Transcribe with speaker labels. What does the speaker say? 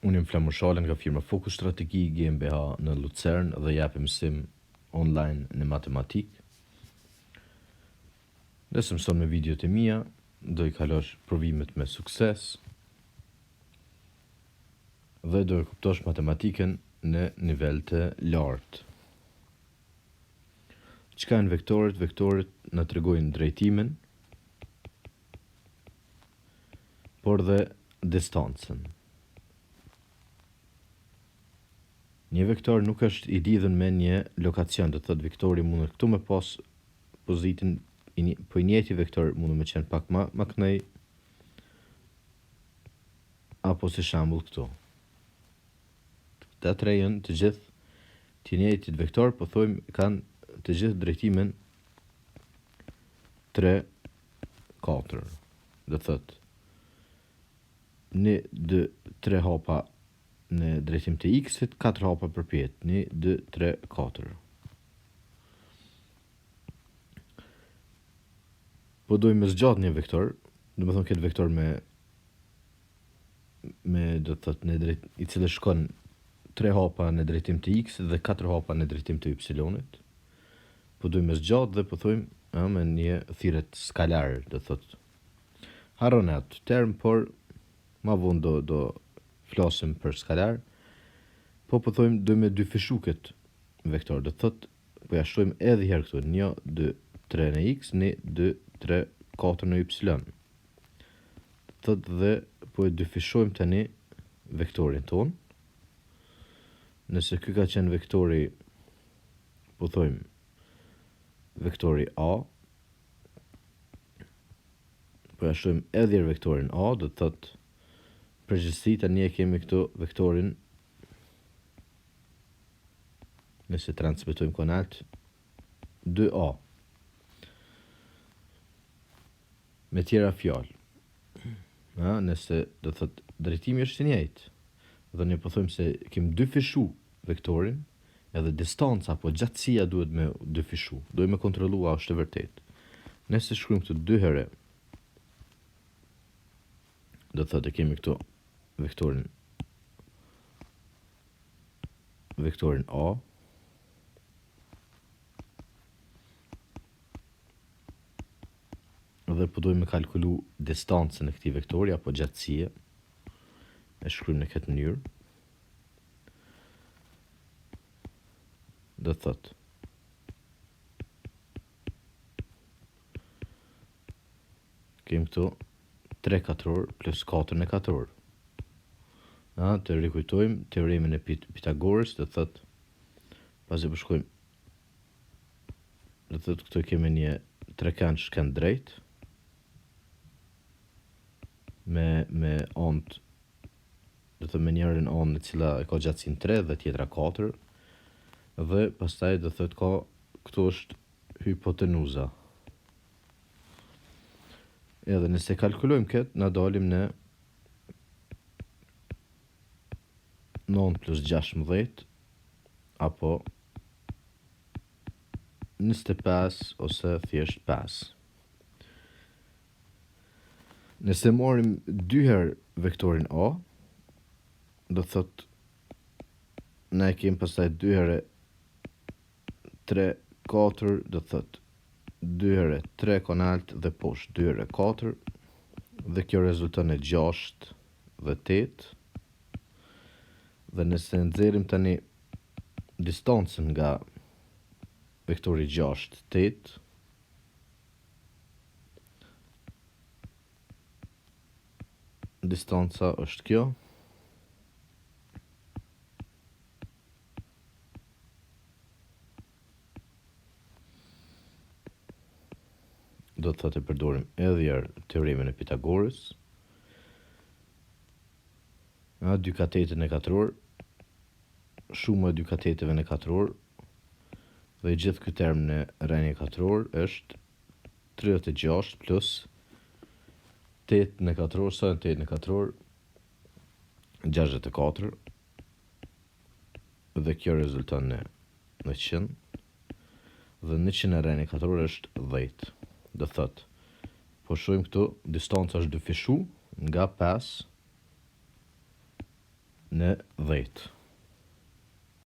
Speaker 1: Unë jam Flamur Shalën nga firma Focus Strategi GmbH në Lucern dhe japim mësim online në matematik. Nëse mëson me videot e mia, do i kalosh provimet me sukses dhe do e kuptosh matematikën në nivel të lartë. Çka janë vektorët? Vektorët na tregojnë drejtimin, por dhe distancën. Një vektor nuk është i lidhur me një lokacion, do të thotë vektori mund këtu me pas pozitin, po i njëjti vektor mund me qenë pak më kënej, apo si shembull këtu. Të tre janë të gjithë të njëjtit vektor, po thojmë kanë të gjithë drejtimin 3, 4. Do të thotë 1, 2, 3 hapa në drejtim të x-it, 4 hapa përpjet. 1, 2, 3, 4. Po dojmë me zgjat një vektor, do të thonë këtë vektor me do të thotë në drejt i cili shkon 3 hapa në drejtim të x dhe 4 hapa në drejtim të y-it. Po dojmë me zgjat dhe po thojmë me një thirrje skalar, do të thotë. Harron atë term, por ma vonë do flasim për skalar. Po thojmë do me dyfishu këtë vektor, do të thotë po ja shojmë edhe herë këtu 1, 2, 3 në x, 1, 2, 3, 4 në y. Do thotë dhe po e dyfishojmë tani vektorin ton. Nëse ky ka qenë vektori, po thojmë vektori a, po ja shojmë edhe herë vektorin a, do të thotë përgjithësi tani e kemi këtu vektorin, nëse transmetojmë konalt 2a. Me tjera fjalë, nëse do thotë drejtimi është i njëjtë, dhe ne po thojmë se kemi dyfishu vektorin, edhe distanca apo gjatësia duhet me dyfishu. Duhet me kontrollu a është e vërtetë. Nëse shkruajmë këtu 2 herë, do thotë kemi këtu vektorin a, dhe po dojmë me kalkulu distancën e këtij vektori apo gjatësie, e shkruajmë në këtë mënyrë. Do thotë kemi këtu 3 katror plus 4 në katror. Të rikujtojmë teoremin e Pitagorës, do thotë pasi po shkojmë, do thotë këtu kemi një trekant shkend drejt me anë, do thotë me njërin anë e cila e ka gjatësinë 3 dhe tjetra 4, dhe pastaj do thotë ka këtu është hypotenuza. Edhe nëse kalkulojmë këtë, na dalim në 9 plus 16, apo 25 ose thjesht 5. Nëse marrim 2 herë vektorin a, do thotë na e kemi pastaj 2 herë 3, 4, do thotë 2 herë 3 konalt dhe poshtë 2 herë 4, dhe kjo rezulton në 6 dhe 8. Dhe nëse nxjerrim tani distancën nga vektori 6, 8, distanca është kjo. Do të thotë përdorim edhe herë teoremin e Pitagorës. 2 katetën e katror, shuma e 2 kateteve në katror, dhe i gjithë ky term në rreni katror është 36 plus 8 në katror, sa në 8 në katror, 64, dhe kjo rezulton në 100, dhe 100 në rreni katror është 10. Do thotë, po shojmë këtu, distanca është dyfishu nga 5 në 10.